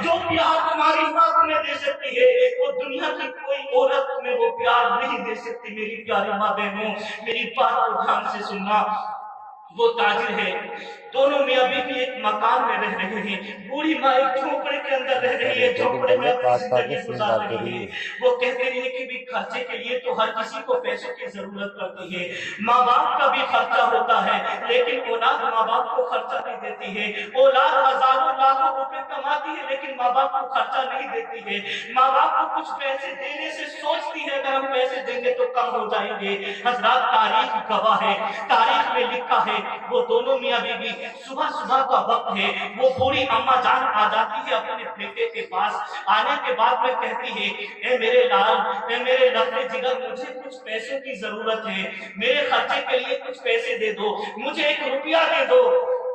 جو پیار تمہاری ماں تمہیں دے سکتی ہے وہ دنیا کی کوئی عورت تمہیں وہ پیار نہیں دے سکتی۔ میری پیاری ماں بہنوں، میری بات کو دھیان سے سننا۔ وہ تاجر ہے، دونوں میاں بیوی ایک مکان میں رہ رہے ہیں، بوڑھی ماں ایک جھونپڑے کے اندر رہ رہی ہے، جھونپڑے میں اپنی زندگی گزار رہی ہے۔ وہ کہتے ہیں کہ بھی خرچے کے لیے تو ہر کسی کو پیسوں کی ضرورت پڑتی ہے، ماں باپ کا بھی خرچہ ہوتا ہے، لیکن اولاد ماں باپ کو خرچہ نہیں دیتی ہے۔ اولاد ہزاروں لاکھوں روپے کماتی ہے لیکن ماں باپ کو خرچہ نہیں دیتی ہے۔ ماں باپ کو کچھ پیسے دینے سے سوچتی ہے اگر ہم پیسے دیں گے تو کم ہو جائیں گے۔ حضرات تاریخ گواہ ہے، تاریخ میں لکھا ہے وہ دونوں میاں بیوی صبح صبح کا وقت ہے، وہ بوڑھی اماں جان آ جاتی ہے اپنے بیٹے کے پاس، آنے کے بعد میں کہتی ہے اے میرے لال، اے میرے لفظ جگر، مجھے کچھ پیسوں کی ضرورت ہے، میرے خرچے کے لیے کچھ پیسے دے دو، مجھے 1 روپیہ دے دو۔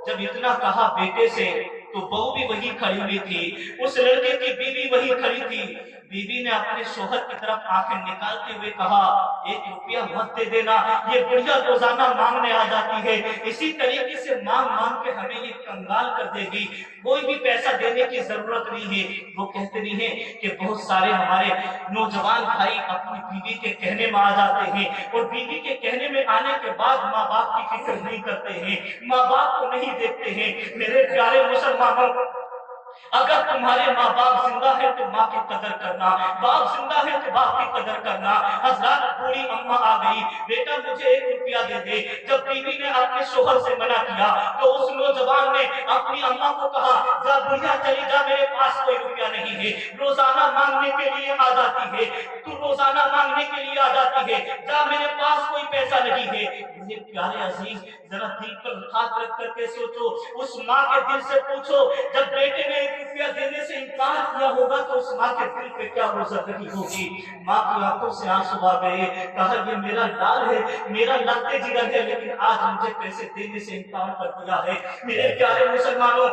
جب اتنا کہا بیٹے سے تو بہو بھی وہی کھڑی ہوئی تھی، اس لڑکے کی بیوی وہی کھڑی تھی۔ بیوی نے اپنے شوہر کی طرف آنکھیں نکالتے ہوئے کہا 1 روپیہ مت دے دینا، یہ بڑھیا روزانہ مانگنے آ جاتی ہے، اسی طریقے سے مانگ مانگ کے ہمیں یہ کنگال کر دے گی، کوئی بھی پیسہ دینے کی ضرورت نہیں ہے۔ وہ کہتے نہیں ہیں کہ بہت سارے ہمارے نوجوان بھائی اپنی بیوی کے کہنے میں آ جاتے ہیں اور بیوی کے کہنے میں آنے کے بعد ماں باپ کی فکر نہیں کرتے ہیں، ماں باپ کو نہیں دیکھتے ہیں۔ میرے پیارے مسلمانوں، اگر تمہارے ماں باپ زندہ ہے تو ماں کی قدر کرنا، باپ زندہ ہے تو باپ کی قدر کرنا۔ حضرات بوڑھی اماں آ گئی، بیٹا مجھے 1 روپیہ دے دے۔ جب بیوی نے اپنے شوہر سے منع کیا تو اس نوجوان نے اپنی اماں کو کہا جا بڑھیا چلی جا، میرے پاس کوئی روپیہ نہیں ہے، روزانہ مانگنے کے لیے آ جاتی ہے، تو روزانہ مانگنے کے لیے آ جاتی ہے، جا میرے پاس کوئی پیسہ نہیں ہے۔ میرے پیارے عزیز، ذرا دل پر ہاتھ رکھ کر کے سوچو، اس ماں کے دل سے پوچھو جب بیٹے نے 1 روپیہ دینے سے انکار کیا ہوگا تو اس ماں کے دل پہ کیا گزر ہوگی۔ ماں کی آنکھوں سے آنسو آ گئے، کہا یہ میرا لال ہے، میرا لگتے جگر ہے، لیکن آج مجھے پیسے دینے سے انکار کر دیا ہے۔ میرے پیارے مسلمانوں،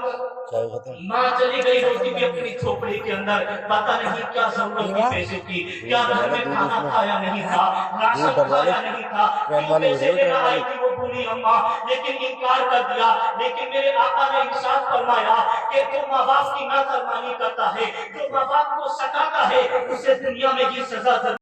ماں چلی گئی ہوتی بھی اپنی جھوپڑی کے اندر، پتہ نہیں کیا ضرورت تھی پیسے کی، کیا گھر میں کھانا کھایا نہیں تھا، راشن کھایا نہیں تھا، کیوں پیسے لینا آئی تھی وہ بوڑھی اماں، لیکن انکار کر دیا۔ لیکن میرے آقا نے ارشاد فرمایا کہ جو ماں باپ کی نافرمانی کرتا ہے، جو ماں باپ کو ستاتا ہے، اسے دنیا میں یہ سزا ضرور